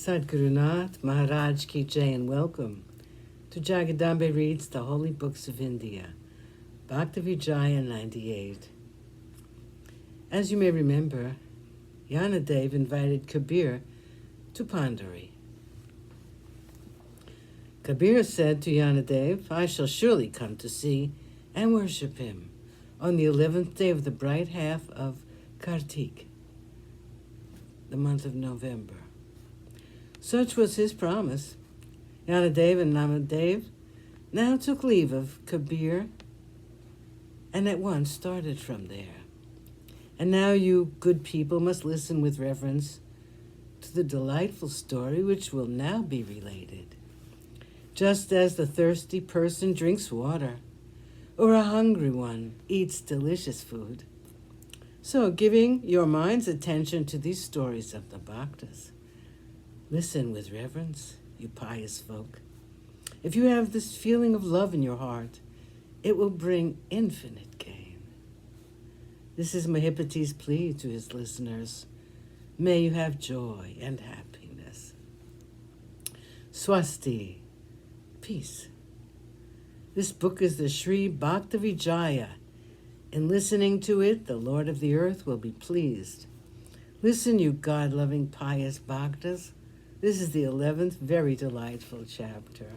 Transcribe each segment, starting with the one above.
Sadgurunath Maharaj Ki Jai, and welcome to Jagadambe Reads the Holy Books of India, Bhaktavijaya98. As you may remember, Yanadev invited Kabir to Pandari. Kabir said to Yanadev, "I shall surely come to see and worship him on the 11th day of the bright half of Kartik, the month of November." Such was his promise. Yanadev and Namadev now took leave of Kabir and at once started from there. And now you good people must listen with reverence to the delightful story which will now be related. Just as the thirsty person drinks water, or a hungry one eats delicious food, so giving your mind's attention to these stories of the Bhaktas, listen with reverence, you pious folk. If you have this feeling of love in your heart, it will bring infinite gain. This is Mahipati's plea to his listeners. May you have joy and happiness. Swasti, peace. This book is the Sri Bhaktavijaya. In listening to it, the Lord of the earth will be pleased. Listen, you God-loving pious Bhaktas. This is the 11th very delightful chapter.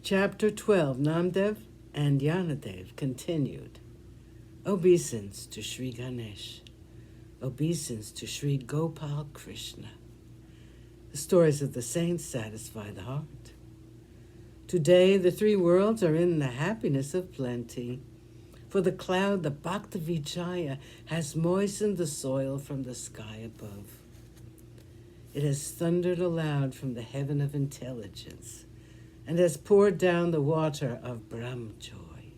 Chapter 12, Namdev and Yanadev continued. Obeisance to Sri Ganesh. Obeisance to Sri Gopal Krishna. The stories of the saints satisfy the heart. Today, the three worlds are in the happiness of plenty. For the cloud, the Bhaktavijaya, has moistened the soil from the sky above. It has thundered aloud from the heaven of intelligence and has poured down the water of Brahm joy.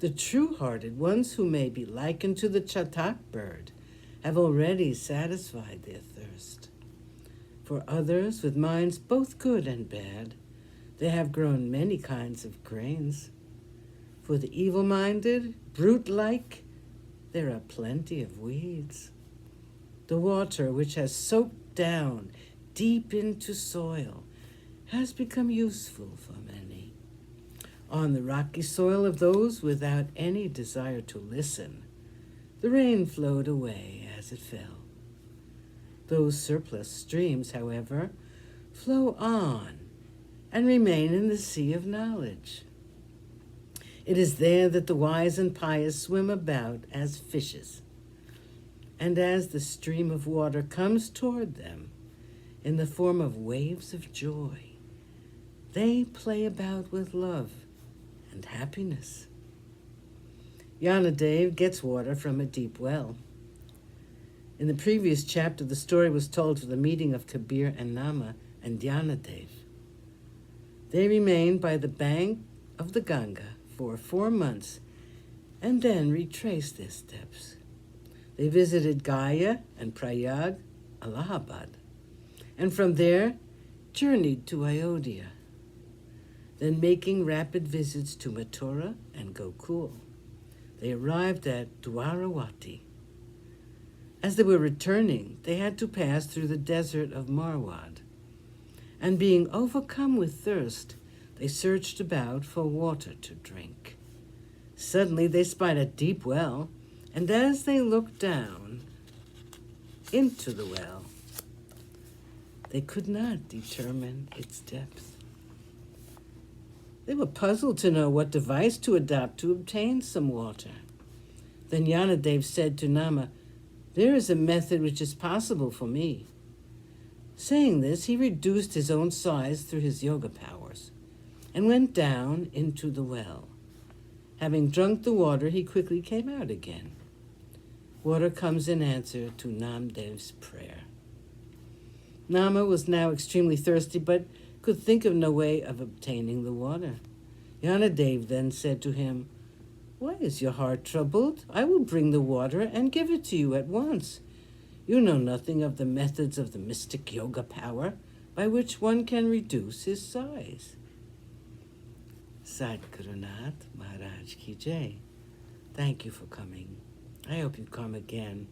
The true-hearted ones who may be likened to the chatak bird have already satisfied their thirst. For others, with minds both good and bad, they have grown many kinds of grains. For the evil-minded, brute-like, there are plenty of weeds. The water, which has soaked down deep into soil, has become useful for many. On the rocky soil of those without any desire to listen, the rain flowed away as it fell. Those surplus streams, however, flow on and remain in the sea of knowledge. It is there that the wise and pious swim about as fishes. And as the stream of water comes toward them in the form of waves of joy, they play about with love and happiness. Yanadev gets water from a deep well. In the previous chapter, the story was told of the meeting of Kabir and Nama and Yanadev. They remained by the bank of the Ganga for 4 months and then retraced their steps. They visited Gaya and Prayag, Allahabad, and from there journeyed to Ayodhya, then making rapid visits to Mathura and Gokul. They arrived at Dwarawati. As they were returning, they had to pass through the desert of Marwad, and being overcome with thirst, they searched about for water to drink. Suddenly they spied a deep well, and as they looked down into the well, they could not determine its depth. They were puzzled to know what device to adopt to obtain some water. Then Yanadev said to Nama, "There is a method which is possible for me." Saying this, he reduced his own size through his yoga powers and went down into the well. Having drunk the water, he quickly came out again. Water comes in answer to Namdev's prayer. Nama was now extremely thirsty, but could think of no way of obtaining the water. Yanadev then said to him, "Why is your heart troubled? I will bring the water and give it to you at once. You know nothing of the methods of the mystic yoga power by which one can reduce his size." Sadgurunath Maharaj Ki Jai. Thank you for coming. I hope you come again.